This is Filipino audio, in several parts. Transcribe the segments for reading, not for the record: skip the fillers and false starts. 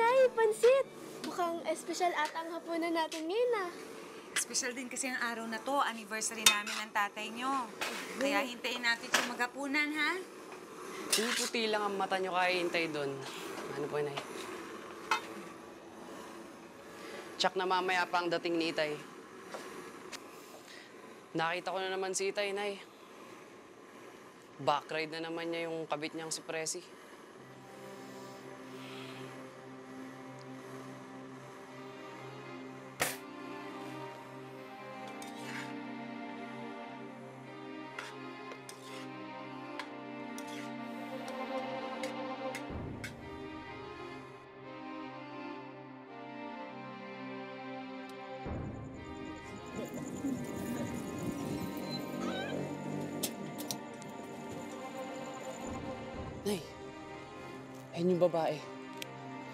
Nay, pansit! Mukhang espesyal ata ang hapunan natin ngayon ah. Espesyal din kasi ang araw na to, anniversary namin ng tatay nyo. Kaya hintayin natin siya maghapunan, ha? Yung puti lang ang mata nyo kaya hintay doon. Ano po, Nay? Tsak na mamaya pa ang dating ni Itay. Nakita ko na naman si Itay, Nay. Backride na naman niya yung kabit niyang si Presi. Nay, ayun yung babae.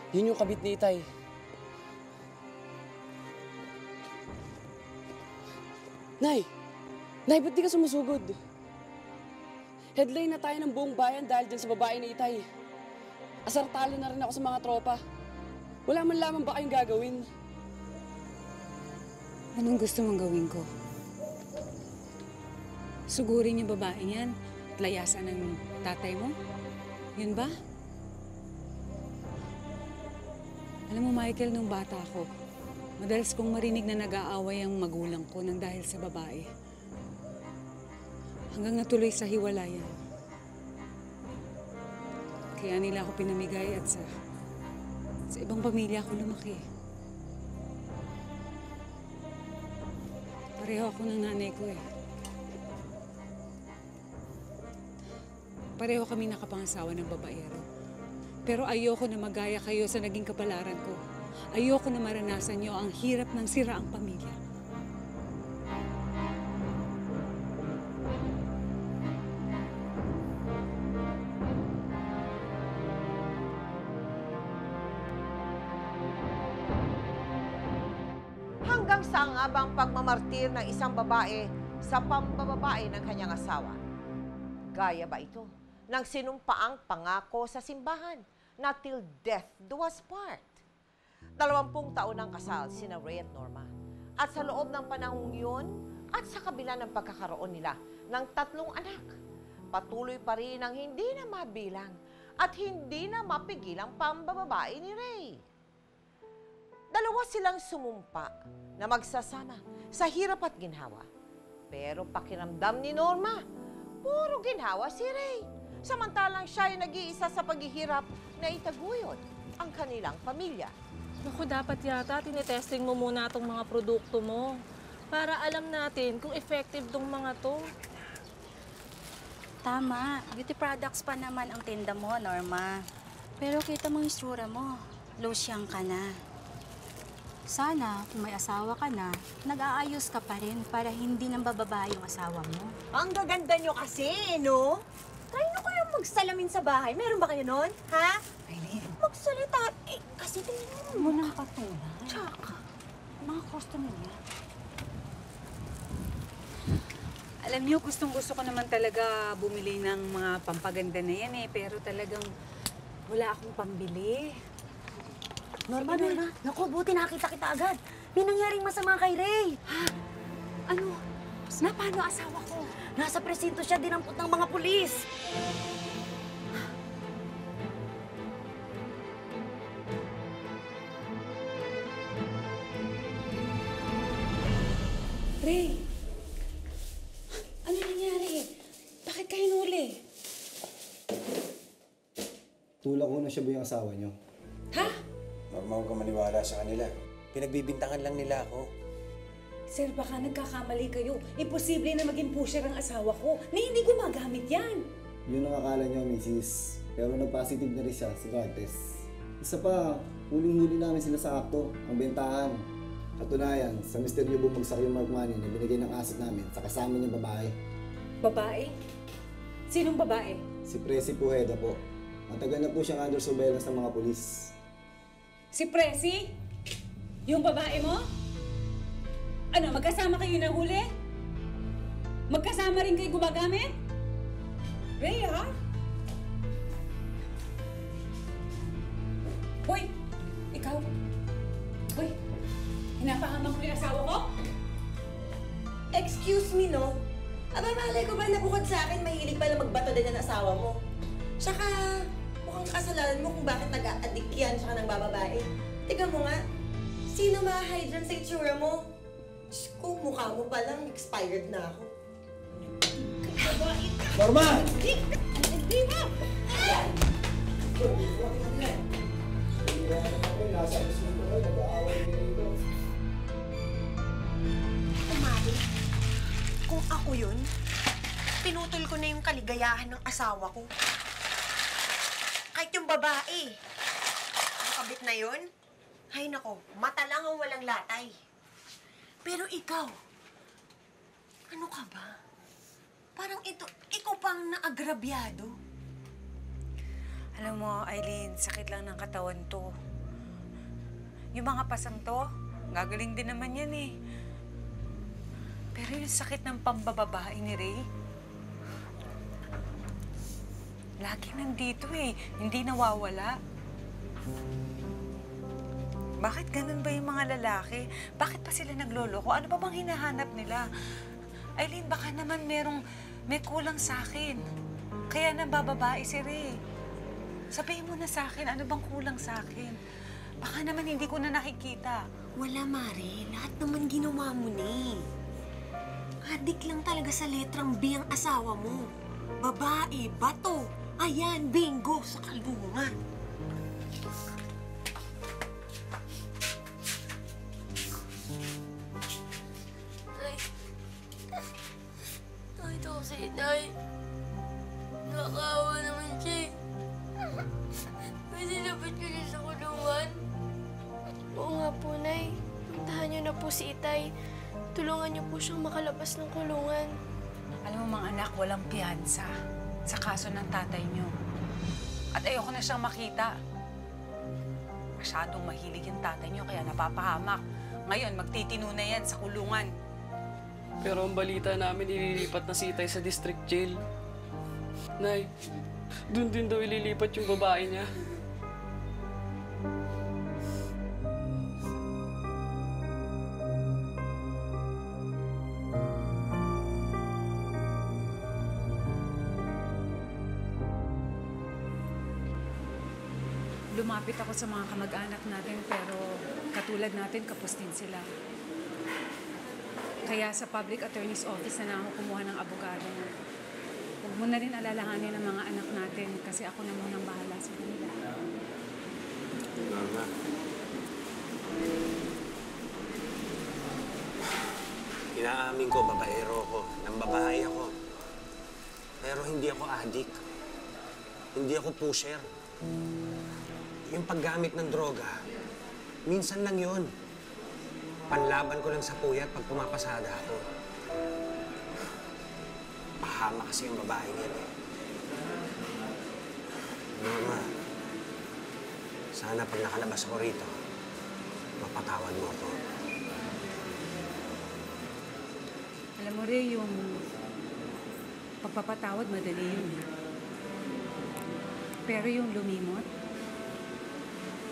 Yun yung kabit ni Itay. Nay! Nay, ba't di ka sumusugod? Headline na tayo ng buong bayan dahil dyan sa babae ni Itay. Asartalo na rin ako sa mga tropa. Wala man lamang ba kayong gagawin? Anong gusto mong gawin ko? Sugurin yung babae niyan at layasan ng tatay mo? Yun ba? Alam mo, Michael, nung bata ako, madalas kong marinig na nag-aaway ang magulang ko nang dahil sa babae. Hanggang natuloy sa hiwalayan. Kaya nila ako pinamigay at sa ibang pamilya ako lumaki. Pareho ako ng nanay ko eh. Pareho kami nakapangasawa ng babaero. Pero ayoko na magaya kayo sa naging kapalaran ko. Ayoko na maranasan niyo ang hirap ng siraang pamilya. Hanggang saan nga bang pagmamartir ng isang babae sa pambababae ng kanyang asawa? Gaya ba ito ng sinumpaang pangako sa simbahan na till death do us part? 20 taon ng kasal sina Ray at Norma. At sa loob ng panahong yun, at sa kabila ng pagkakaroon nila ng 3 anak, patuloy pa rin ang hindi na mabilang at hindi na mapigilang pambababae ni Ray. Dalawa silang sumumpa na magsasama sa hirap at ginhawa. Pero pakiramdam ni Norma, puro ginhawa si Ray. Samantalang siya ay nag-iisa sa paghihirap na itaguyod ang kanilang pamilya. Naku, dapat yata tinetesting mo muna itong mga produkto mo para alam natin kung effective tong mga to. Tama. Beauty products pa naman ang tinda mo, Norma. Pero kita mo yung itsura mo. Losyang ka na. Sana, kung may asawa ka na, nag-aayos ka pa rin para hindi nang bababa yung asawa mo. Ang gaganda nyo kasi, no? Try nyo kayong magsalamin sa bahay. Meron ba kayo nun? Ha? Aileen. Magsalita. Eh, kasi tingnan mo. Mo nang katulad. Tsaka. Mga customer niya. Alam niyo, gustong-gusto ko naman talaga bumili ng mga pampaganda na yan eh. Pero talagang wala akong pambili. Norma. Naku, buti nakita kita agad. May nangyaring masama kay Ray. Ha? Ano? Na, paano asawa ko? Nasa presinto siya, dinampot ng mga pulis. Ray! Ano nangyari? Bakit kayo hinuli? Tulak ko na siya ba yung asawa niyo? Ha? Norma, huwag ka maniwala sa kanila. Pinagbibintangan lang nila ako. Sir, baka nagkakamali kayo. Imposible na maging pusher ang asawa ko na hindi gumagamit yan. Yun ang akala niyo, Mrs. Pero nag-positive na rin siya sa drug test. Isa pa, huling-huli namin sila sa akto, ang bentahan. Katunayan, sa mister niyo bumagsak yung mark money na binigay ng asset namin sa kasama niyang babae. Babae? Sinong babae? Si Presi Pujeda po. Matagal na po siyang under surveillance ng mga pulis. Si Presi? Yung babae mo? Ano, magkasama kayo nahuli? Magkasama rin kayo gumagamit? Ray, ha? Hoy! Uy, hinapahamak mo yung asawa ko? Excuse me, no? Aba, malay ko ba na bukod sa akin, mahilig pala magbato din ang asawa mo? Tsaka, mukhang kasalanan mo kung bakit nag-a-addict yan tsaka ng bababae. Tignan mo nga, sino ma-hide dyan sa itsura mo? Diyos ko, mukha mo palang expired na ako. Norma! Umali, kung ako yun, pinutol ko na yung kaligayahan ng asawa ko. Kahit yung babae. Ang kabit na yun, ay nako, mata lang ang walang latay. Pero ikaw, ano ka ba? Parang ikaw pang naagrabyado. Alam mo, Eileen, sakit lang ng katawan to. Yung mga pasang to, gagaling din naman yan eh. Pero yung sakit ng pambababae ni Ray, lagi nandito eh, hindi nawawala. Bakit ganun ba yung mga lalaki? Bakit pa sila nagloloko? Ano ba bang hinahanap nila? Eileen, baka naman may kulang sa akin. Kaya nabababae si Ray. Sabihin mo na sa akin, ano bang kulang sa akin? Baka naman hindi ko na nakikita. Wala, Mare. Lahat naman ginawa mo na eh. Adik lang talaga sa letrang B ang asawa mo. Babae, bato. Ayan, bingo, sa kalungan. Nakita ko si Itay. Nakakaawa naman siya eh. Pwede dapat ko siya sa kulungan? Oo nga po, Nay. Puntahan niyo na po si Itay. Tulungan niyo po siyang makalabas ng kulungan. Alam mo mga anak, walang piyansa sa kaso ng tatay niyo. At ayoko na siyang makita. Masyadong mahilig yung tatay niyo kaya napapahamak. Ngayon, magtitino na yan sa kulungan. Pero ang balita namin, ililipat na si Itay sa district jail. Nay, dun din daw ililipat yung babae niya. Lumapit ako sa mga kamag-anak natin pero katulad natin, kapos din sila. Kaya sa public attorney's office na ako kumuha ng abogado. Huwag mo na rin alalahanin ang mga anak natin kasi ako na munang bahala sa kanila. Norma. Inaamin ko, babaero ako. Nambabahay ako. Pero hindi ako addict. Hindi ako pusher. Yung paggamit ng droga, minsan lang yun. Panlaban ko lang sa puyat pag pumapasada ako. Pahama kasi yung babaeng yan eh. Norma, sana pag nakalabas ako rito, mapatawad mo ako. Alam mo rin, yung pagpapatawad, madali yun. Pero yung lumimot,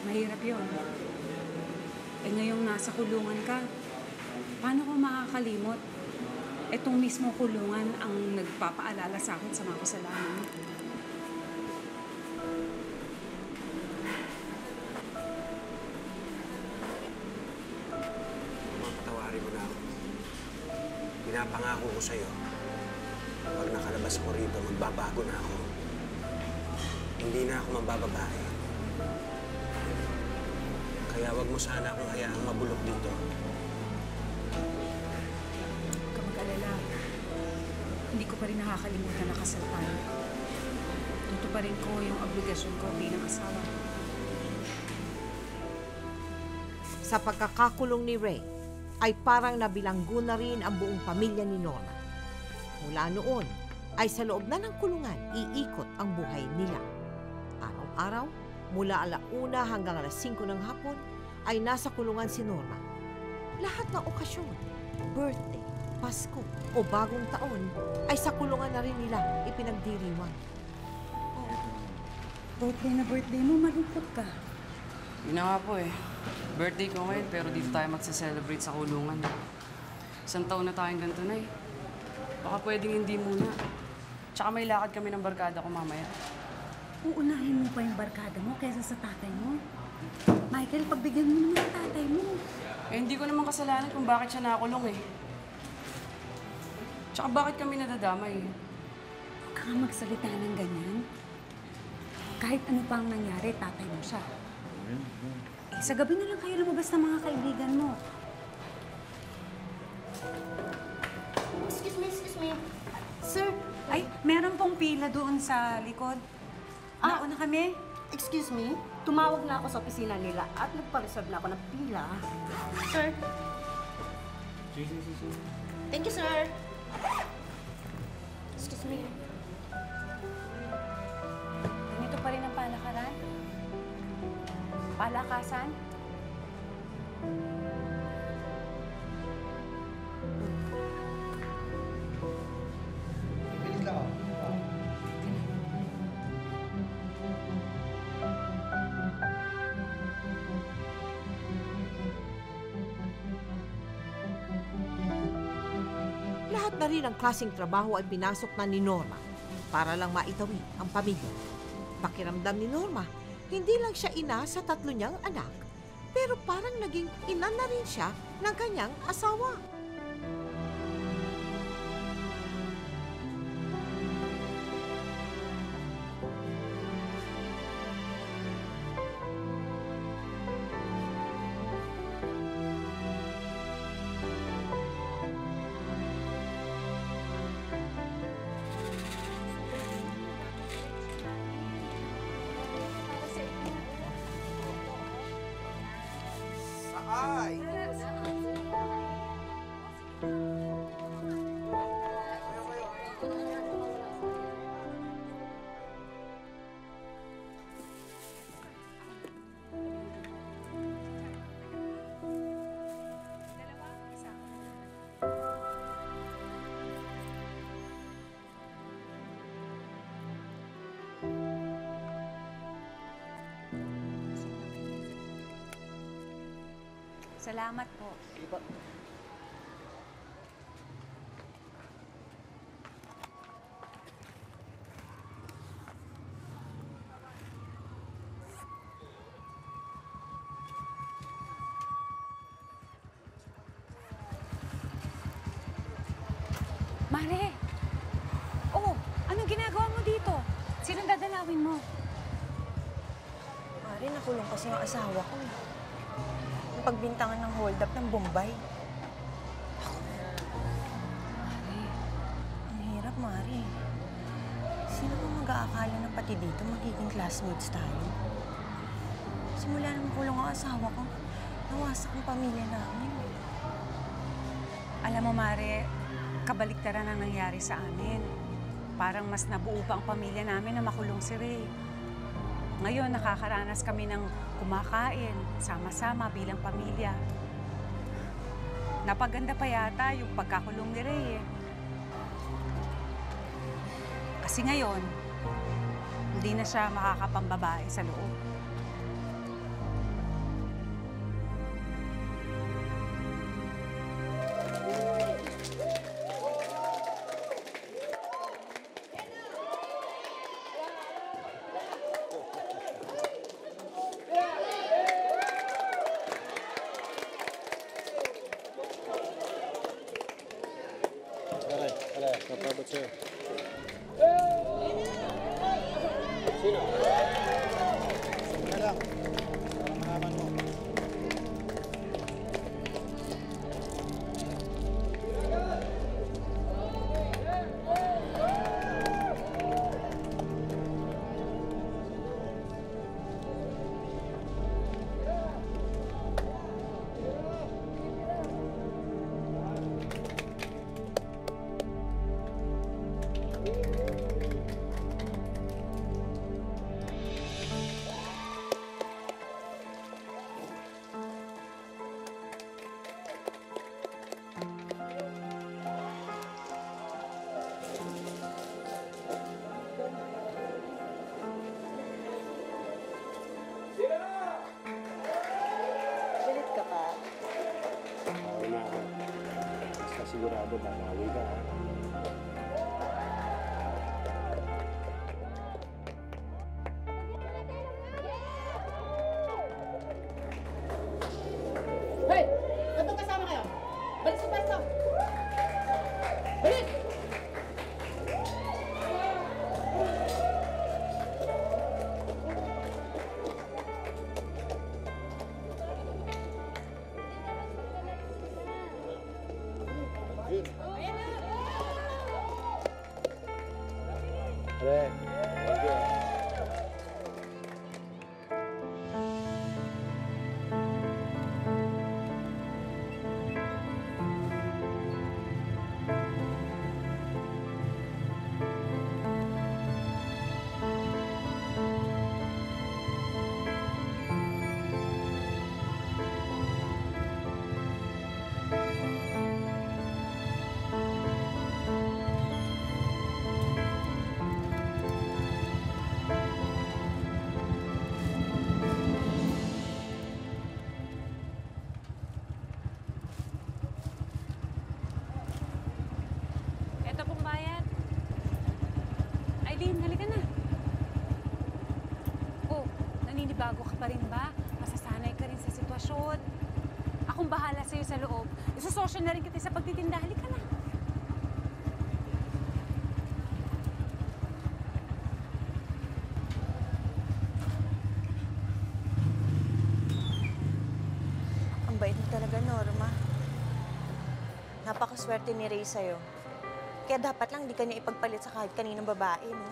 mahirap yun. Eh ngayong nasa kulungan ka, paano ko makakalimot? Etong mismo kulungan ang nagpapaalala sa akin sa mga kasalanan. Patawarin mo na ako. Pinapangako ko sa'yo, pag nakalabas ako rito, magbabago na ako. Hindi na ako mabababae. Kaya wag mo sana akong hayaang mabulok dito. Huwag ka mag-alala. Hindi ko pa rin nakakalimutan na kasal tayo. Tutuparin ko yung obligasyon ko bilang asawa. Sa pagkakakulong ni Ray, ay parang nabilanggo na rin ang buong pamilya ni Norma. Mula noon, ay sa loob na ng kulungan, iikot ang buhay nila. Araw-araw, mula 1:00 hanggang 5:00 ng hapon, ay nasa kulungan si Norma. Lahat ng okasyon, birthday, Pasko, o bagong taon, ay sa kulungan na rin nila ipinagdiriwang. Birthday na birthday mo, malungkot ka. Yun na nga po eh. Birthday ko ngayon pero dito tayo magsa-celebrate sa kulungan. Isang taon na tayong ganito na eh. Baka pwedeng hindi muna. Tsaka may lakad kami ng barkada ko mamaya. Uunahin mo pa yung barkada mo kaysa sa tatay mo. Michael, pagbigyan mo naman ang tatay mo. Eh, hindi ko naman kasalanan kung bakit siya nakakulong eh. Tsaka bakit kami nadadamay eh. Huwag ka nga magsalita ng ganyan. Kahit ano pa ang nangyari, tatay mo siya. Eh, sa gabi na lang kayo lumabas ng mga kaibigan mo. Excuse me. Sir, Ay, meron pong pila doon sa likod. Nauna kami. excuse me. Tumawag na ako sa opisina nila at nagpa-reserve na ako ng pila. Sir. Thank you, sir. Excuse me. Ganito pa rin ang palakaran. Palakasan. Lahat na rin ang klaseng trabaho ay pinasok na ni Norma para lang maitawi ang pamilya. Pakiramdam ni Norma, hindi lang siya ina sa 3 niyang anak, pero parang naging ina na rin siya ng kanyang asawa. Salamat po. Mare! Oh, anong ginagawa mo dito? Sinong dadalawin mo? Mare, nakulong kasi ang asawa ko. Yung pagbintangan ng hold up ng Bombay. Mare, ang hirap, Mare. Sino bang mag-aakala na pati dito magiging classmates tayo? Simula na makulong ang asawa ko, nawasak ang pamilya namin. Alam mo, Mare, kabaliktaran ang nangyari sa amin. Parang mas nabuo pa ang pamilya namin na makulong si Ray. Ngayon, nakakaranas kami ng kumakain, sama-sama bilang pamilya. Napaganda pa yata yung pagkakulong ni Ray eh. Kasi ngayon, hindi na siya makakapambabae sa loob. sigurado babawi ka, ha? Hoy! Ba't kasama kayo? Balik sa pwesto! Balik! Pre, thank you. Eto pong bayad. Aileen, halika na. Oh, naninibago ka pa rin ba? Masasanay ka rin sa sitwasyon. Akong bahala sa'yo sa loob. Isusosyo na rin kita sa pagtitinda. Halika na. Ang bait mo talaga, Norma. Napakaswerte ni Ray sa'yo. Kaya dapat lang di ka niya ipagpalit sa kahit kaninang babae, no?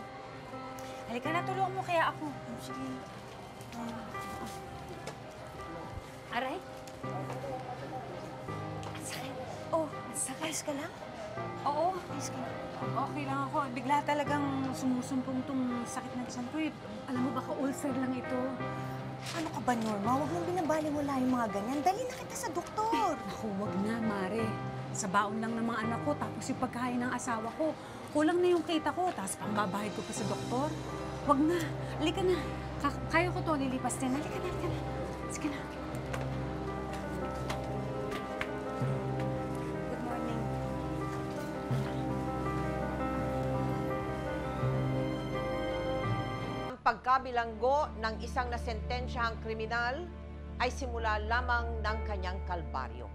Halika na, tulungan mo kaya ako. Sige. Aray? Sakit. Oh, ayos ka lang? Oo. Ayos ka lang. Okay lang ako. Bigla talagang sumusumpong tong sakit ng tiyan ko eh. Alam mo, baka ulcer lang ito. Ano ka ba, Norma? Huwag mong binabaliwala yung mga ganyan. Dali na kita sa doktor. Naku, wag na, Mare. Sa baon lang ng mga anak ko, tapos yung pagkain ng asawa ko. Kulang na yung kita ko, tapos pambabahid ko pa sa doktor. Wag na. Halika na. Kaya ko to, lilipas din. Halika na, halika na. Sige na. Good morning. Ang pagkabilanggo ng isang nasentensyahang kriminal ay simula lamang ng kanyang kalbaryo.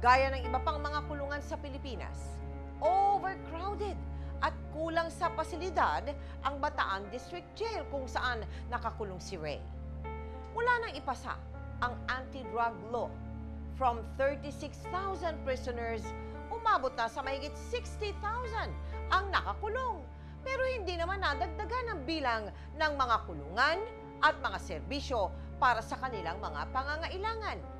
Gaya ng iba pang mga kulungan sa Pilipinas, overcrowded at kulang sa pasilidad ang Bataan District Jail kung saan nakakulong si Ray. Mula nang ipasa ang anti-drug law, from 36,000 prisoners, umabot na sa mahigit 60,000 ang nakakulong. Pero hindi naman nadagdagan ang bilang ng mga kulungan at mga serbisyo para sa kanilang mga pangangailangan.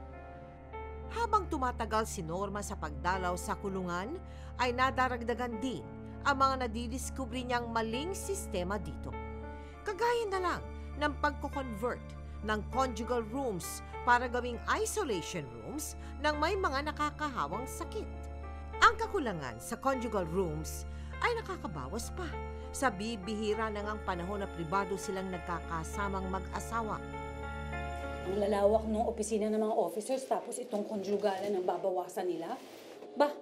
Habang tumatagal si Norma sa pagdalaw sa kulungan, ay nadaragdagan din ang mga nadidiskubre niyang maling sistema dito. Kagaya na lang ng pagko-convert ng conjugal rooms para gawing isolation rooms ng may mga nakakahawang sakit. Ang kakulangan sa conjugal rooms ay nakakabawas pa sa bibihira na ngang panahon na pribado silang nagkakasamang mag-asawa. Ang lalawak ng opisina ng mga officers tapos itong konjugalan ang babawasan nila. Bah,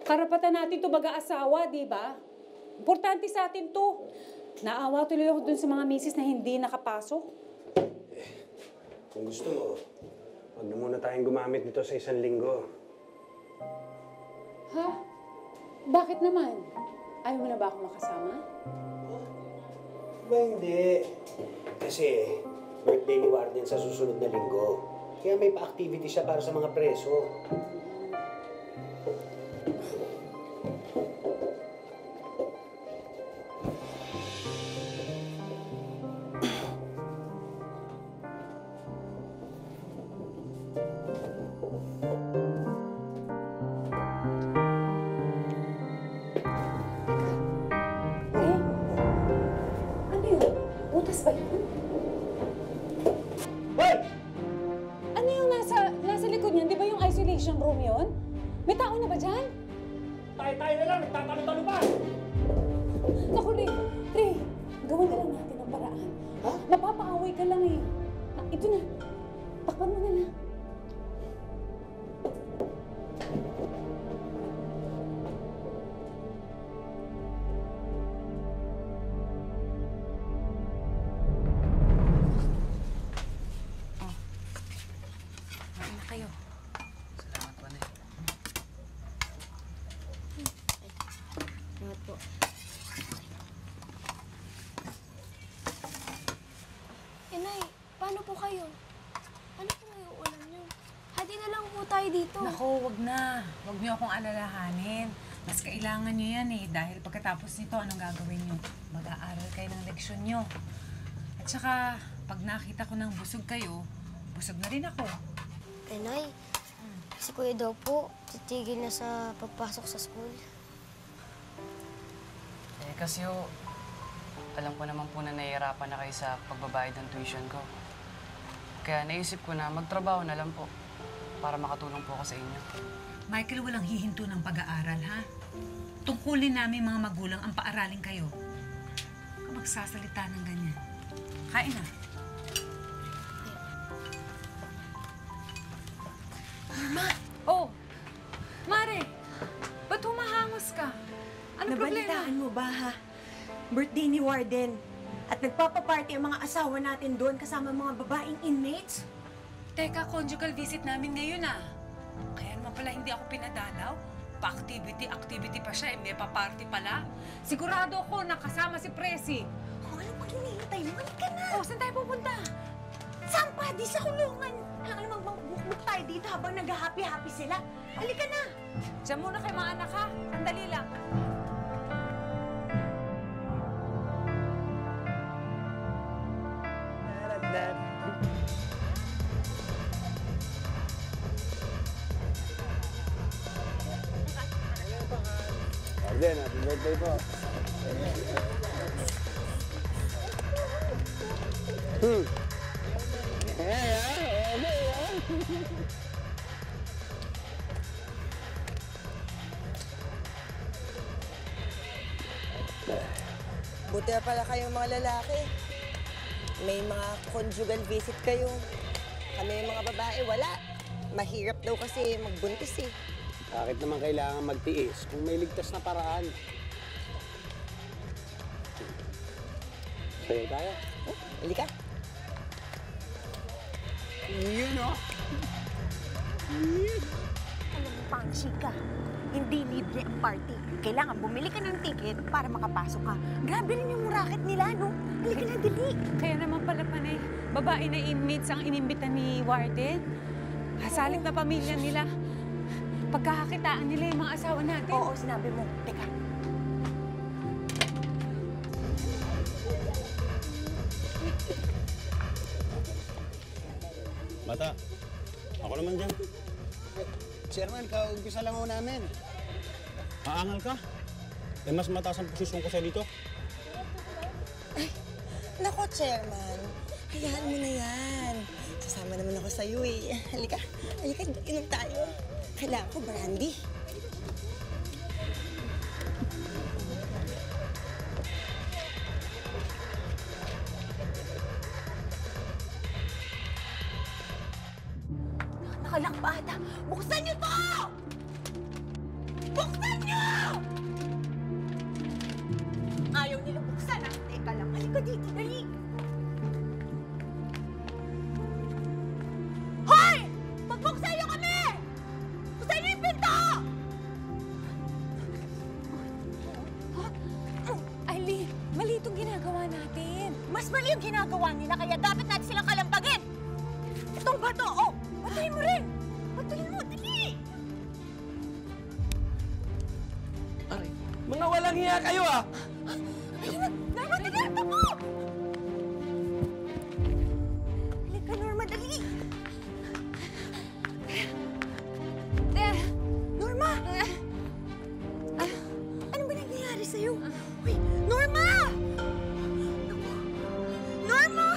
karapatan natin to mag-aasawa, di ba? Importante sa atin to. Naawa tuloy ako dun sa mga misis na hindi nakapasok. Kung gusto mo, wag na muna tayong gumamit nito sa 1 linggo. Ha? Bakit naman? Ayaw mo na ba ako makasama? Ba hindi? Kasi birthday ni Warden sa susunod na linggo. Kaya may pa-activity siya para sa mga preso. Ano yun? Utas ba yun? Ano yung nasa likod niyan? Di ba yung isolation room yun? May tao na ba dyan? Tayo-tayo na lang, nagtatalo-talo pa! Naku, Ray, gawin na lang natin ang paraan. Ha? Mapapaaway ka lang eh. Ito na, takpan mo na lang. tayo dito. Nako, wag na. Wag niyo akong alalahanin. Mas kailangan niyo yan eh. Dahil pagkatapos nito, anong gagawin niyo? Mag-aaral kayo ng leksyon niyo. At saka, pag nakita ko ng busog kayo, busog na rin ako. Nay, si Kuya daw po, titigil na sa pagpasok sa school. Kasi alam ko naman po na nahihirapan na kayo sa pagbabayad ng tuition ko. Kaya naisip ko na magtrabaho na lang po para makatulong po ako sa inyo. Michael, walang hihinto ng pag-aaral, ha? Tungkulin namin mga magulang ang paaralin kayo. Huwag ka magsasalita ng ganyan. Kain na. Ma! Oh! Mare! Ba't humahangos ka? Ano problema? Nabalitaan mo ba, ha? Birthday ni Warden. At nagpapaparty ang mga asawa natin doon kasama mga babaeng inmates. Teka, conjugal visit namin ngayon, ah. Kaya naman pala hindi ako pinadalaw. Pa-activity pa siya, may pa-party pala. Sigurado ako nakasama si Presi. Oh, ano pag hinihintay mo? Balik ka na! Oh, saan tayo pupunta? Saan pa? Di sa kulungan. Alam mo, magbukbuk tayo dito habang nag-happy-happy sila. Halika na! Diyan muna kay mga anak, ha? Sandali lang. Arden, happy birthday po. Buti na pala kayong mga lalaki. May mga conjugal visit kayo. Kami yung mga babae, wala. Mahirap daw kasi magbuntis eh. Bakit naman kailangan magtiis kung may ligtas na paraan? Sayo tayo. Oh, halika. Yun, oh. Alam mo, pangsi ka. Hindi libre ang party. Kailangan bumili ka ng ticket para makapasok ka. Grabe rin yung racket nila, no? Halika na, dali. Kaya naman pala panay, babae na inmates ang inimbita ni Warden. Hasalit na pamilya nila. Pagkakakitaan nila yung mga asawa natin. Oo, sinabi mo. Teka. Bata, ako naman dyan. Chairman, kaumpisa lang ako namin. Aangal ka? Eh, mas mataas ang posisyon ko sa dito. Nako, Chairman. Hayaan mo na yan. Sasama naman ako sa'yo eh. Halika, halika, inom tayo. Kailangan ko brandy. Nakalak pa ata. Buksan niyo to! Buksan niyo! Ayaw nila buksan ah. Teka lang, halika dito, dali. Hoy! Magbuksan niyo kami! Buksan niyo yung pinto! Aileen, mali itong ginagawa natin. Mas mali yung ginagawa nila, kaya dapat natin silang kalampagin. Itong bato, oh! Batuhin mo rin! Batuhin mo, dali! Aray, mga walang hiya kayo, ah! Norma, dali! Tapo! Halika, Norma, dali! Norma! Ano ba nangyayari sa'yo? Uy, Norma! Naku. Norma!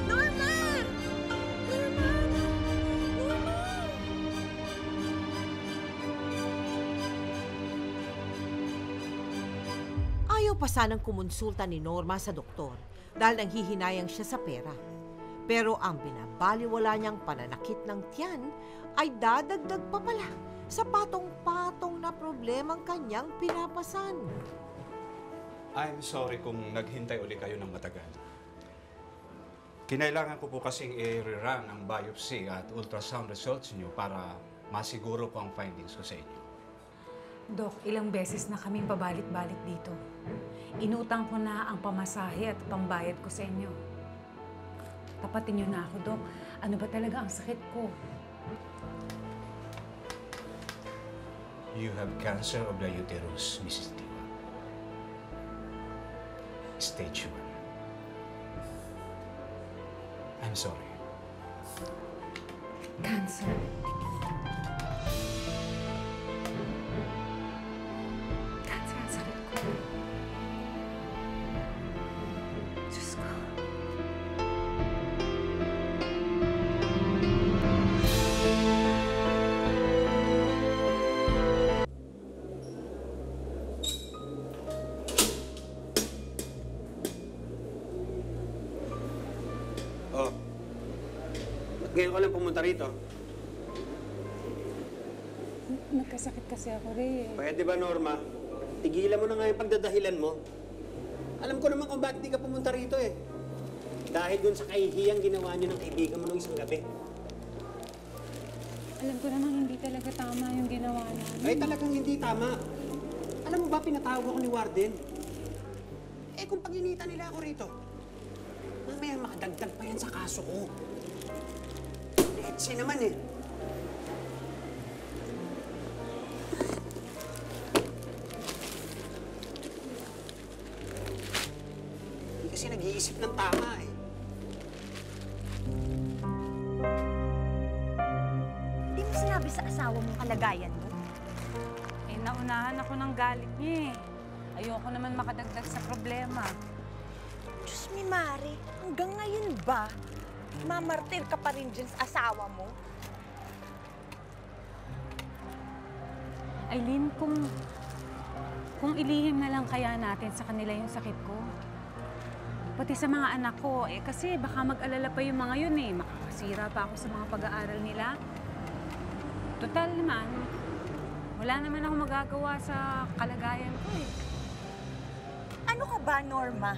Norma! Norma! Norma! Ayaw pa sanang kumonsulta ni Norma sa doktor dahil nanghihinayang siya sa pera. Pero ang binabaliwala niyang pananakit ng tiyan ay dadagdag pa pala sa patong-patong na problemang kanyang pinapasan. I'm sorry kung naghintay uli kayo ng matagal. Kinailangan ko po kasing i-rerun ang biopsy at ultrasound results niyo para masiguro ko ang findings ko sa inyo. Dok, ilang beses na kaming pabalik-balik dito. Inutang ko na ang pamasahe at pambayad ko sa inyo. tapatin niyo na ako, Dok. Ano ba talaga ang sakit ko? You have cancer of the uterus, Mrs. Diwa. Stage 1. I'm sorry. Cancer? Cancer ang sakit ko. Diyos ko. Oh. Ba't ngayon ka lang pumunta rito? Nagkasakit kasi ako, Ray. Pwede ba, Norma? Tigilan mo na nga yung pagdadahilan mo. Alam ko naman kung bakit di ka pumunta rito eh. Dahil dun sa kahihiyang ginawa niyo ng kaibigan mo nung isang gabi. Alam ko namang hindi talaga tama yung ginawa namin. Ay, talagang hindi tama. Alam mo ba, pinatawag ako ni Warden. Eh, kung pag-inita nila ako rito, mamaya makadagdag pa yan sa kaso ko. Letse naman eh. Hindi kasi nag-iisip ng tama eh. Hindi mo sinabi sa asawa mong kalagayan mo? Eh, naunahan ako ng galit niya eh. Ayoko naman makadagdag sa problema. Diyos mi Mari, hanggang ngayon ba, mamartir ka pa rin dyan sa asawa mo? Aileen, kung ilihim na lang kaya natin sa kanila yung sakit ko. Pati sa mga anak ko, eh kasi baka mag-alala pa yung mga yun eh. Makakasira pa ako sa mga pag-aaral nila. Total naman, wala naman ako magagawa sa kalagayan ko eh. Ano ka ba, Norma?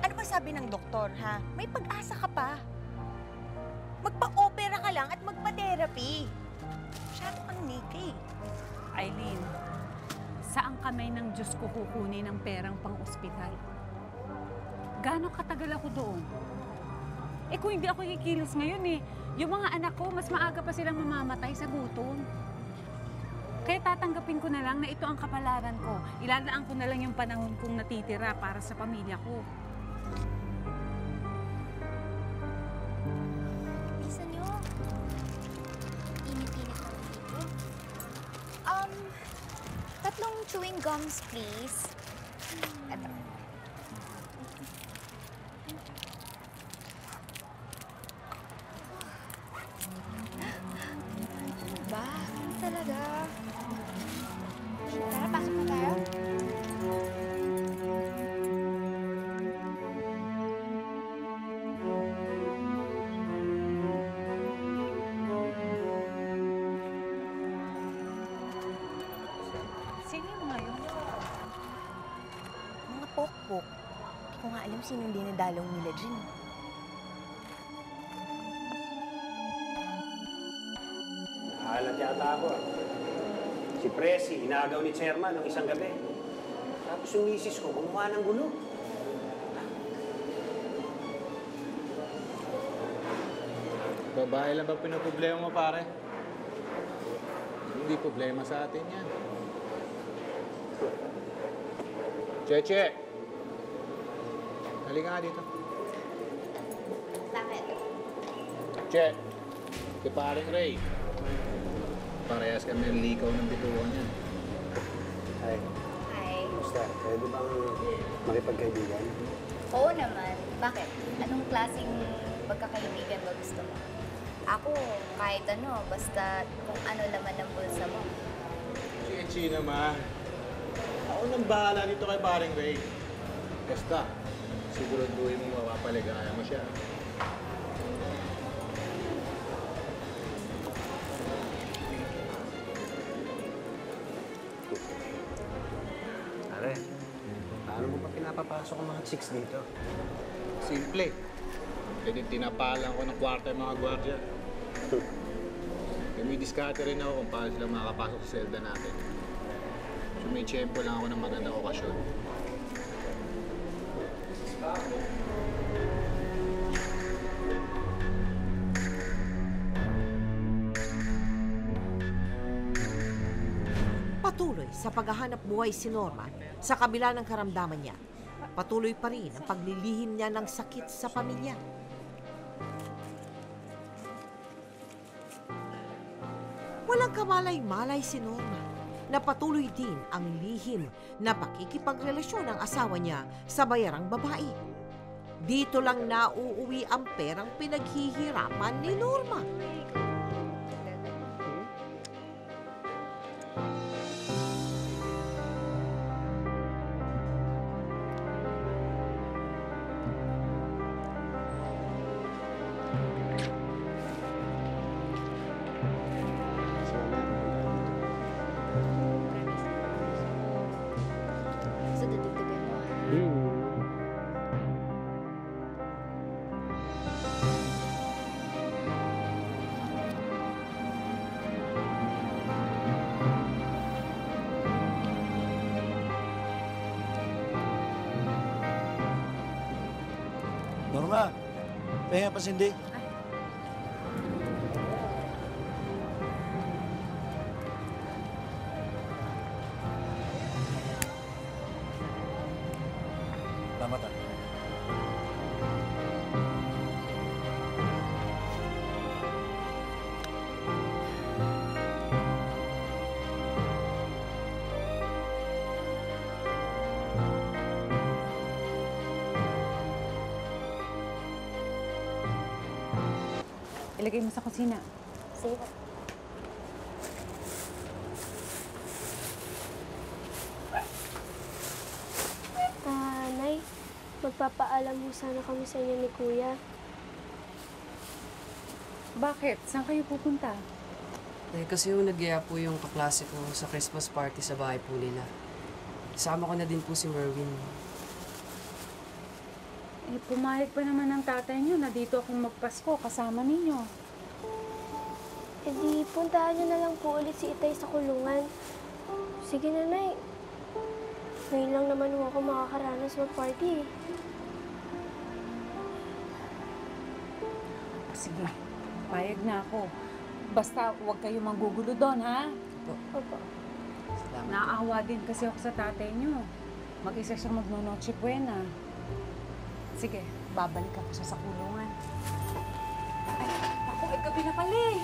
Ano ba sabi ng doktor, ha? May pag-asa ka pa. Magpa-opera ka lang at magpa-therapy. Masyado kang niki. Aileen, saan kamay ng Diyos ko kukunin ang perang pang-ospital? Gano'ng katagal ako doon? Eh kung hindi ako kikilos ngayon eh, yung mga anak ko, mas maaga pa silang mamamatay sa gutom. Kaya tatanggapin ko na lang na ito ang kapalaran ko. Ilalaan ko na lang yung panahon kong natitira para sa pamilya ko. Bisa nyo. Init-init naman dito. 3 chewing gums, please. Eto. Ba? Talaga? Tara, pasok na tayo. Sino yung mga yun? Mga pokpok. Hindi ko nga alam sinong dinadalaw nila dyan. Alat yata ako. Si Presi, inaagaw ni Chairman ng isang gabi. Tapos yung misis ko, gumawa ng gulo. Babae lang ba pinaproblema mo, pare? Hindi problema sa atin yan. Cheche! Halika nga dito. Bakit? Che! Kay paring Ray. Parehas kami ang likaw ng bituan yan. Ay, Hi. Musta? Pwede bang makipagkaibigan? Oo naman. Bakit? Anong klaseng pagkakaibigan ba gusto mo? Ako, kahit ano, basta kung ano laman ng bulsa mo. Cheche naman. Ako nang bahala dito kay paring Ray. Basta, siguraduhin mo mapapaligaya mo siya. Pare, paano mo pa pinapapasok ang mga chicks dito? Simple. Pwede tinapalan ko ng kwarto yung mga gwardya. Kami diskarte rin ako kung paano sila makakapasok sa selda natin. So may tiyempo lang ako ng magandang okasyon. Patuloy sa paghahanap buhay si Norma sa kabila ng karamdaman niya. Patuloy pa rin ang paglilihim niya ng sakit sa pamilya. Walang kamalay-malay si Norma na patuloy din ang lihim na pakikipagrelasyon ng asawa niya sa bayarang babae. Dito lang nauuwi ang perang pinaghihirapan ni Norma. Norma, pahinga pa Cindy. Salamat ah. Ilagay mo sa kusina. Sige. Nay, magpapaalam mo sana kami sa inyo ni Kuya. Bakit? Saan kayo pupunta? Kasi yung nagyaya po yung kaklase ko sa Christmas party sa bahay po nila. Kasama ko na din po si Merwin. Pumayag pa naman ng tatay niyo na dito akong magpasko kasama ninyo. Di puntahan niyo na lang po ulit si Itay sa kulungan. Sige na, Nay. Ngayon lang naman ako makakaranas mag-party. Sige, payag na ako. Basta huwag kayo manggugulo doon, ha? Opo. Naawa din kasi ako sa tatay niyo. Mag-isa siya magno-noche buena. Sige, babalik ako sa kulungan. Ay, ako, gabi na pala eh.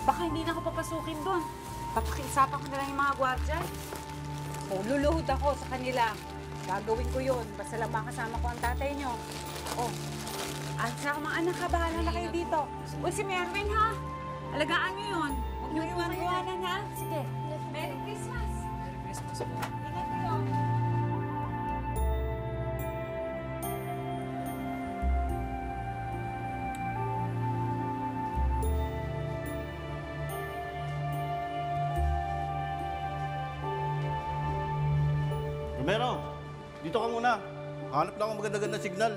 Baka hindi na ako papasukin doon. Papakinsapan ko na lang yung mga gwardiya. O, luluhod ako sa kanila. Gagawin ko yun. Basta lang makasama ko ang tatay niyo. O, sa mga anak ha, bahala na kayo dito. O, si Merwin ha. Alagaan niyo yun. Huwag niyo iwan-iwanan ha. Sige. Merry Christmas! Merry Christmas po. Ingat kayo. Romero, dito ka muna. Hanap lang ako maganda-ganda signal.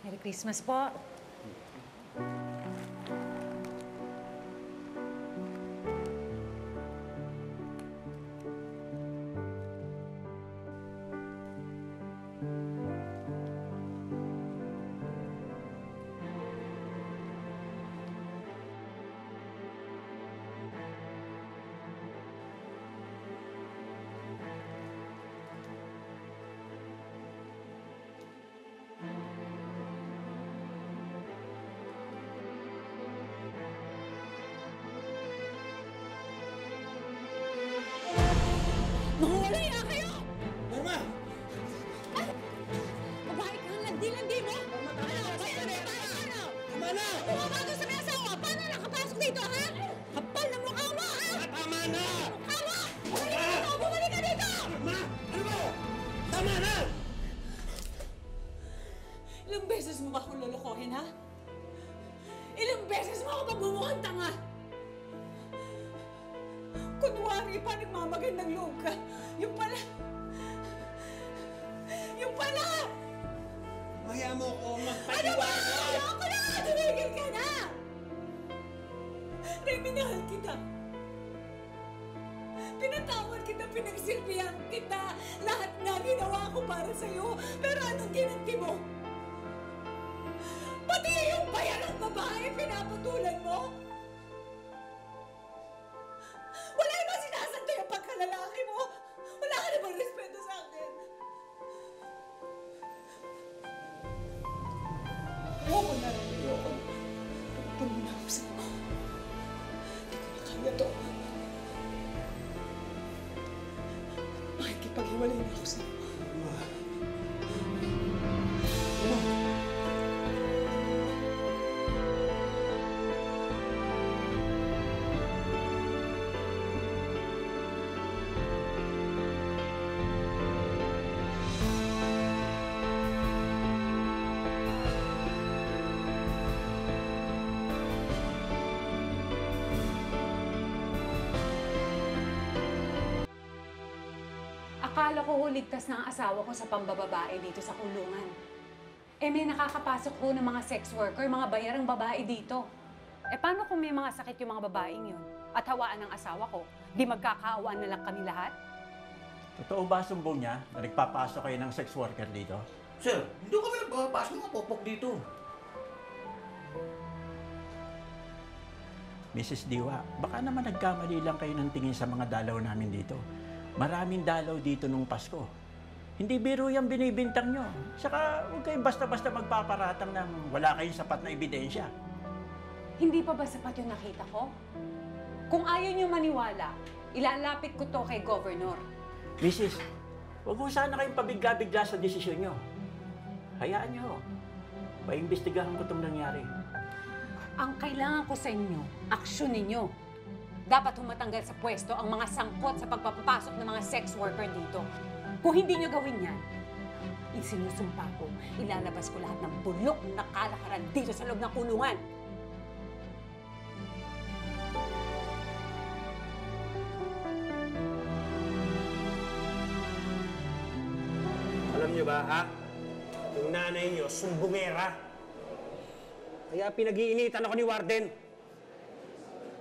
Merry Christmas po. Mahulaya kayo! Norma! Ay! Babae kang landi-landi mo? Ano? Paano? Tama na! Bumabago sa may asawa! Paano nakapasok dito, ha? Kapal ng mukha mo, ha? Tama na! Mukha mo! Bumalik ka dito! Bumalik ka dito! Norma! Ano ba? Tama na! Ilang beses mo ba akong lolokohin, ha? Ilang beses mo ako magmumukhang tanga? Kunwari pa, nagmamagandang loob ka. Yung pala... na pinagsilbihan kita. Lahat na ginawa ko para sa'yo. Pero anong ginanti mo? Pati yung bayan ng babae pinapatulan mo? Wala namang sinasakto yung pagkalalaki mo. Wala ka namang respeto sa akin. Ayoko na rin. Ayoko na. Puno na ako sa'yo. Hindi ko na kaya to. Makikipaghiwalay na ako sa'yo. Akala ko ligtas na ang asawa ko sa pambababae dito sa kulungan. Eh may nakakapasok ho ng mga sex worker, mga bayarang babae dito. Eh paano kung may mga sakit yung mga babaeng yun? At hawaan ng asawa ko, di magkakaawaan na lang kami lahat? Totoo ba sumbong niya na nagpapasok kayo ng sex worker dito? Sir, hindi kami nagpapasok ng popok dito. Mrs. Diwa, baka naman nagkamali lang kayo ng tingin sa mga dalaw namin dito. Maraming dalaw dito nung Pasko. Hindi biro yung binibintang nyo. Saka huwag kayong basta-basta magpaparatang ng wala kayong sapat na ebidensya. Hindi pa ba sapat yung nakita ko? Kung ayaw niyo maniwala, ilalapit ko to kay Governor. Mrs., huwag mo sana kayong pabigla-bigla sa desisyon nyo. Hayaan nyo. Paimbestigahan ko itong nangyari. Ang kailangan ko sa inyo, aksyon ninyo. Dapat humatanggal sa pwesto ang mga sangkot sa pagpapapasok ng mga sex worker dito. Kung hindi nyo gawin yan, isinusumpa ko, ilalabas ko lahat ng bulok na kalakaran dito sa loob ng kulungan. Alam niyo ba, ha? Yung nanay niyo, sumbungera. Kaya pinag-iinitan ako ni Warden.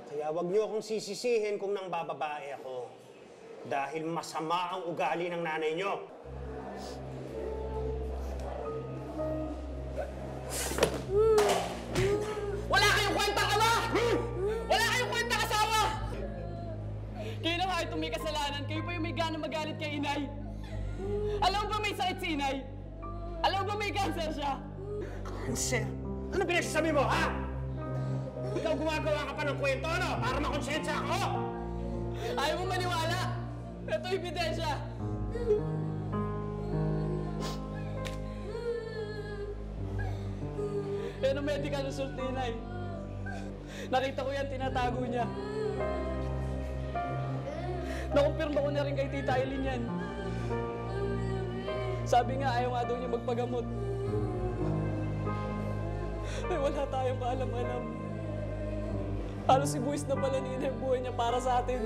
Kaya wag niyo akong sisisihin kung nang bababae ako. Dahil masama ang ugali ng nanay niyo. Wala kayong kwentang ama! Wala kayong kwentang asawa! Kayo na nga itong may kasalanan. Kayo pa yung may gana magalit kay inay. Alam mo ba may sakit si inay? Alam mo ba may cancer siya? Cancer? Ano pinagsasabi mo, ha? Ikaw gumagawa ka pa ng kwento, ano? Para makonsensya ako! Ayaw mo maniwala! Ito ebidensya! Yan ang medical result ni inay. Nakita ko yan, tinatago niya. Nakumpirma ko na rin kay Tita Eileen yan. Sabi nga, ayaw nga daw niya magpagamot. Ay, wala tayong kaalam-alam. Halos si buwis na pala ni inay buhay niya para sa atin.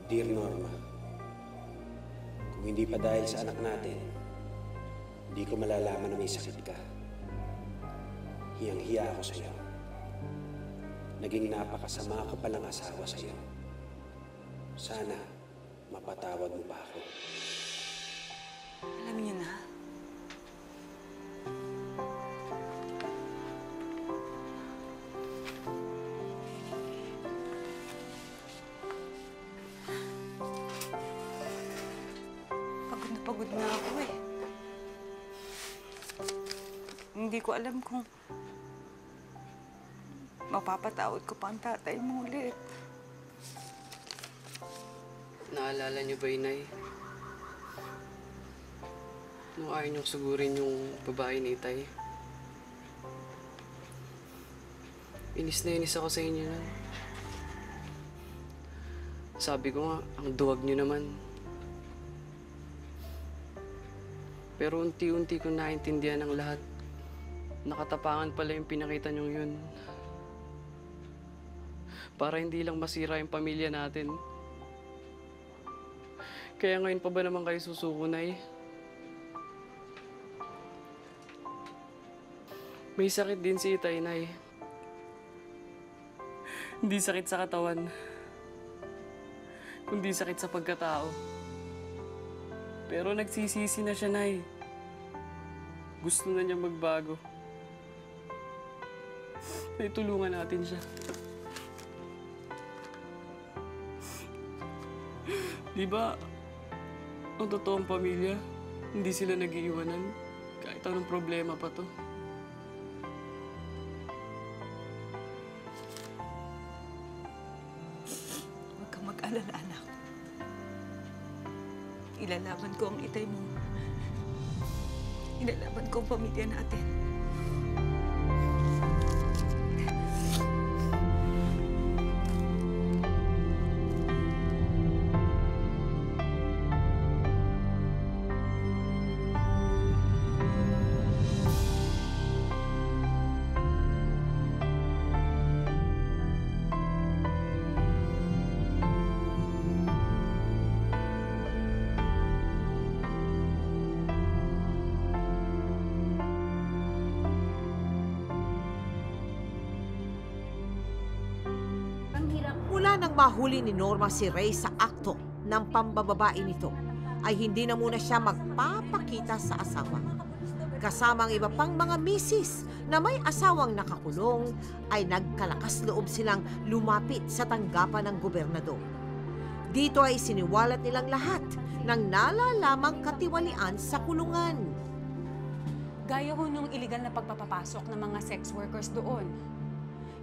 Dear Norma, kung hindi pa dahil sa anak natin, hindi ko malalaman na may sakit ka. Hiyang-hiya ako sa'yo. Naging napakasama ko palang asawa sa'yo. Sana mapatawad mo pa ako. Alam niyo na, pagod na ako eh. Hindi ko alam kung mapapatawad ko pa ang tatay mo ulit. Naalala niyo ba, Inay? Nung ayaw niyong sugurin yung babae ni Itay. Inis na inis ako sa inyo nun. Sabi ko nga, ang duwag niyo naman. Pero unti-unti ko naintindihan ang lahat. Nakatapangan pala yung pinakita niyong yun. Para hindi lang masira yung pamilya natin. Kaya ngayon pa ba naman kayo susuko, Nay? May sakit din si Itay, Nay. Hindi sakit sa katawan, kundi sakit sa pagkatao. Pero nagsisisi na siya, Nay. Gusto na niya magbago. Nay, tulungan natin siya. Di ba, ang totoong pamilya, hindi sila nag-iiwanan kahit anong problema pa to. Huwag kang mag-alala, anak. Ilalaban ko ang Itay mo. Ilalaban ko ang pamilya natin. Mula nang mahuli ni Norma si Ray sa akto ng pambababae nito, ay hindi na muna siya magpapakita sa asawa. Kasama ang iba pang mga misis na may asawang nakakulong, ay nagkalakas loob silang lumapit sa tanggapan ng gobernador. Dito ay siniwalat nilang lahat ng nalalamang katiwalian sa kulungan. Gaya ho nung illegal na pagpapapasok ng mga sex workers doon.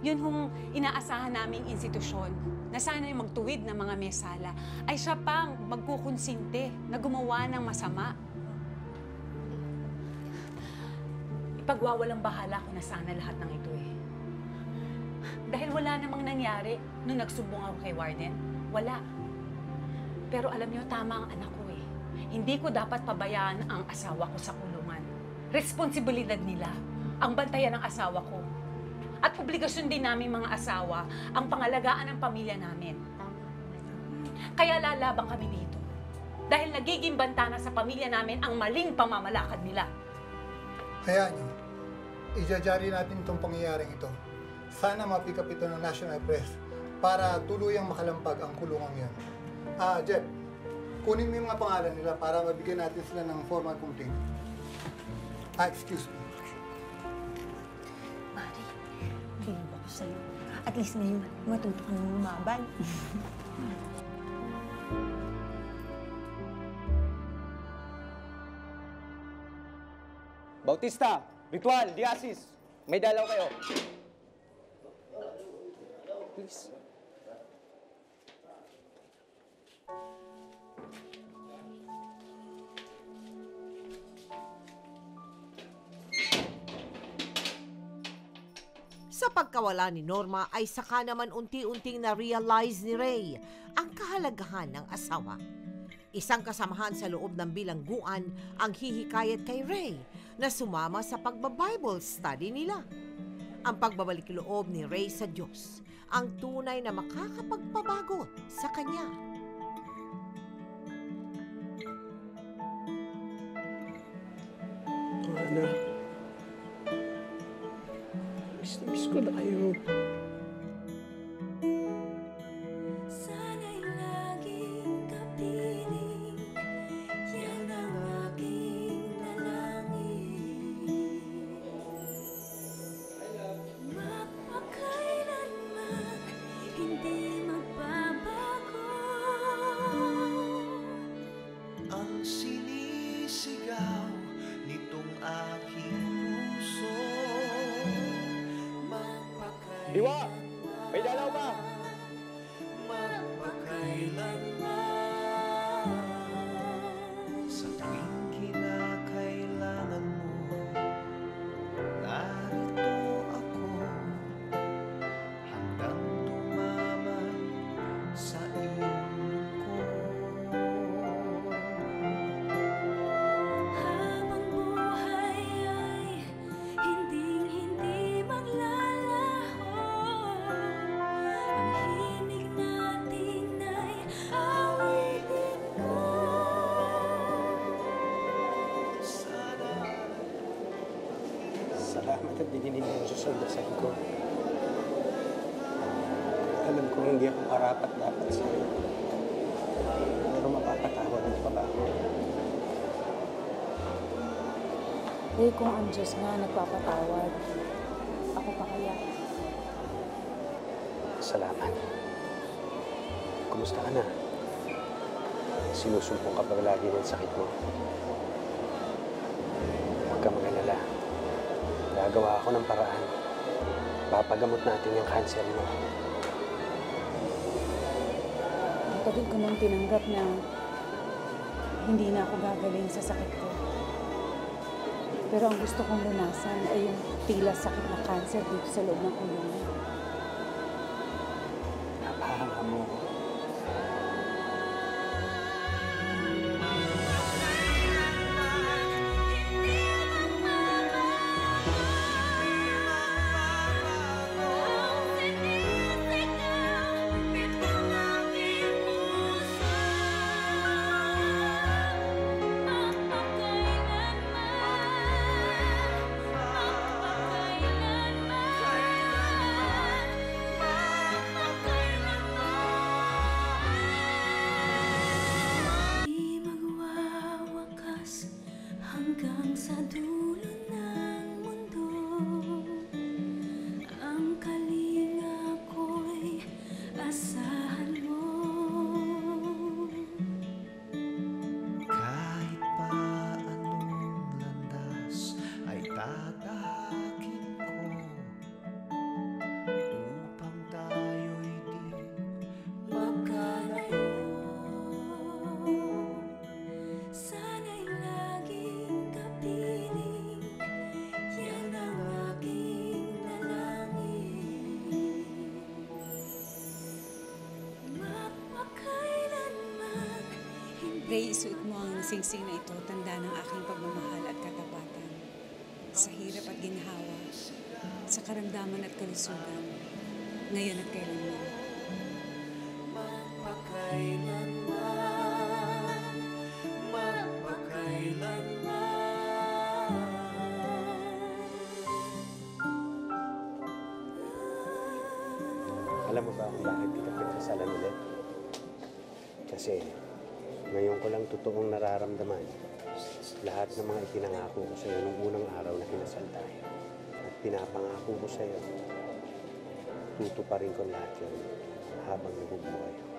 Yun hong inaasahan naming institusyon na sana yung magtuwid ng mga mesala ay siya pang magkukonsinte na gumawa ng masama. Ipagwawalang bahala ko na sana lahat ng ito eh. Dahil wala namang nangyari nung nagsumbong ako kay Warden. Wala. Pero alam niyo, tama ang anak ko eh. Hindi ko dapat pabayaan ang asawa ko sa kulungan. Responsibilidad nila ang bantayan ng asawa ko. At obligasyon din namin mga asawa ang pangalagaan ng pamilya namin. Kaya lalabang kami dito. Dahil nagiging bantana sa pamilya namin ang maling pamamalakad nila. Hayaan niyo, ijajari natin itong pangyayaring ito. Sana ma-pick up ito ng National Press para tuluyang makalampag ang kulungang yun. Jeff, kunin mo yung mga pangalan nila para mabigyan natin sila ng formal complaint. Excuse me. Bilib ako sa'yo. At least ngayon, matuto ka nang lumaban. Bautista, Ritual, Diasis, may dalaw kayo. Please. Sa pagkawala ni Norma ay saka naman unti-unting na-realize ni Ray ang kahalagahan ng asawa. Isang kasamahan sa loob ng bilangguan ang hihikayat kay Ray na sumama sa pagbabible study nila. Ang pagbabalik loob ni Ray sa Diyos ang tunay na makakapagpabago sa kanya. Anak, miss ko na kayo. Sana'y laging kapiling, yan ang aking dalangin. Mapakailanman, hindi magbabago. Ang sinisigaw nitong aking puso. Diwa! May dalaw ba? Magpakailanman. At dinilin mo sa sandasal ko. Alam ko hindi ako karapat dapat sa'yo. Pero mapapatawad mo pa ba ako? Eh, kung ang Diyos nga nagpapatawad, ako pa kaya? Salamat. Kumusta ka na? Sinusumpong ka pa lagi ng sakit mo. Huwag ka mag-alala. Gagawa ako ng paraan. Papagamot natin yung cancer mo. Tagal ko nang tinanggap na hindi na ako gagaling sa sakit ko. Pero ang gusto kong lunasan ay yung tila sakit na cancer dito sa loob ng kulungan. Napahanga mo. Di magwawakas hanggang sa dulo ng mundo. Ang kalinga ko'y asahan mo. Kahit pa anong landas ay tatahakin ko upang tayo'y di magkalayo. Sana'y laging kapiling, yan ang aking dalangin. Magpakailanman, Ray, isuot mo ang singsing na ito, tanda ng aking pagmamahal at katapatan. Sa hirap at ginhawa, sa karamdaman at kalusugan, ngayon at kailanman. Magpakailanman, Alam mo ba kung bakit kita pinagsasalan ulit? Kasi ngayon ko lang totoong nararamdaman lahat ng mga ipinangako ko sa'yo nung unang araw na kinasal tayo. At pinapangako ko sa'yo, tutuparin ko lahat yun habang nabubuhay ako.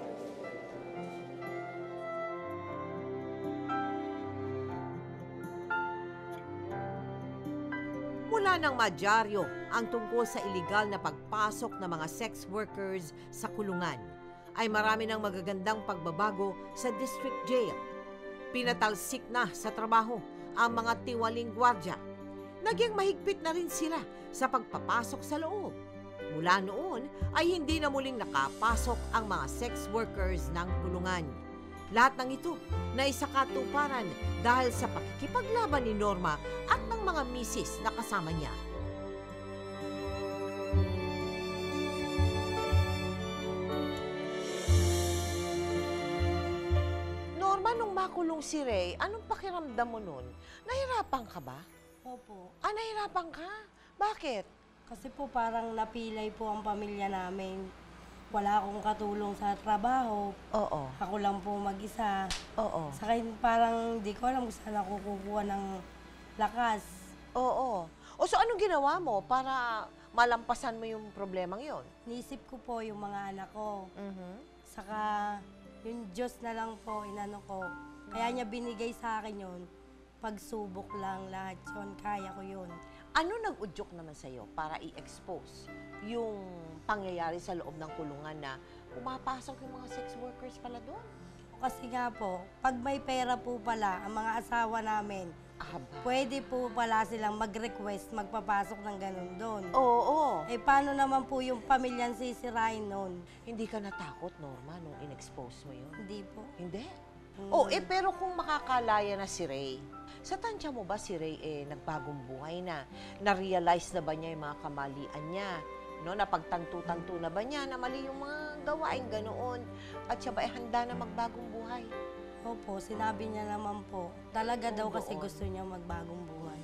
Mula ng madyaryo ang tungkol sa iligal na pagpasok ng mga sex workers sa kulungan, ay marami ng magagandang pagbabago sa district jail. Pinatalsik na sa trabaho ang mga tiwaling gwardya. Naging mahigpit na rin sila sa pagpapasok sa loob. Mula noon ay hindi na muling nakapasok ang mga sex workers ng kulungan. Lahat ng ito na isakatuparan dahil sa pakikipaglaban ni Norma at ng mga misis na kasama niya. Norma, nung makulong si Ray, anong pakiramdam mo nun? Nahirapan ka ba? Opo. Nahirapan ka? Bakit? Kasi po parang napilay po ang pamilya namin. Wala akong katulong sa trabaho. Oo. Ako lang po mag-isa. Oo. Saka parang di ko alam kung saan ako kukuha ng lakas. Oo. O so anong ginawa mo para malampasan mo yung problemang yon? Niisip ko po yung mga anak ko. Saka yung Diyos na lang po, inano ko. Kaya niya binigay sa akin yun. Pagsubok lang lahat yun. Kaya ko yun. Ano nag-udyok naman sa'yo para i-expose yung pangyayari sa loob ng kulungan na pumapasok yung mga sex workers pala doon? Kasi nga po, pag may pera po pala, ang mga asawa namin, pwede po pala silang mag-request, magpapasok ng ganun doon. Oo. Eh, paano naman po yung pamilyang sisirain noon? Hindi ka natakot, Norma, nung in-expose mo yun? Hindi po. Hindi? Oh, pero kung makakalaya na si Ray, sa tansya mo ba si Ray nagbagong buhay na? Na-realize na ba niya yung mga kamalian niya? No, napagtanto-tanto na ba niya na mali yung mga gawain ganoon? At siya ba handa na magbagong buhay? Opo, sinabi niya naman po. Talaga daw kasi Doon. gusto niya magbagong buhay.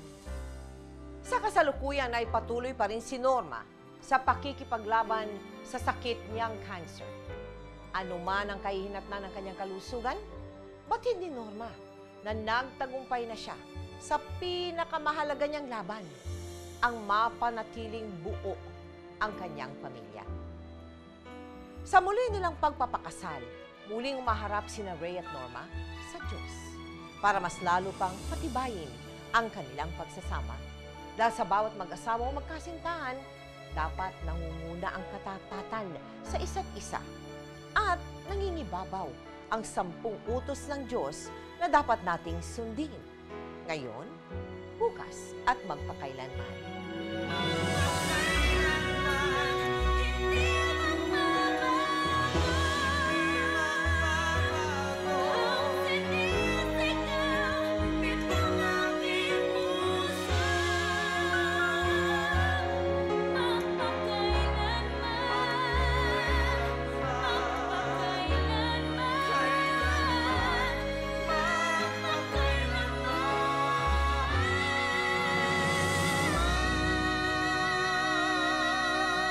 Sa kasalukuyan ay patuloy pa rin si Norma sa pakikipaglaban sa sakit niyang cancer. Ano man ang kahihinatnan ng kanyang kalusugan, ba't hindi Norma na nagtagumpay na siya sa pinakamahalaga niyang laban, ang mapanatiling buo ang kanyang pamilya. Sa muli nilang pagpapakasal, muling umaharap sina Ray at Norma sa Diyos para mas lalo pang patibayin ang kanilang pagsasama. Dahil sa bawat mag-asawa o magkasintahan, dapat nangunguna ang katapatan sa isa't isa at nangingibabaw ang 10 utos ng Diyos na dapat nating sundin ngayon, bukas at magpakailanman.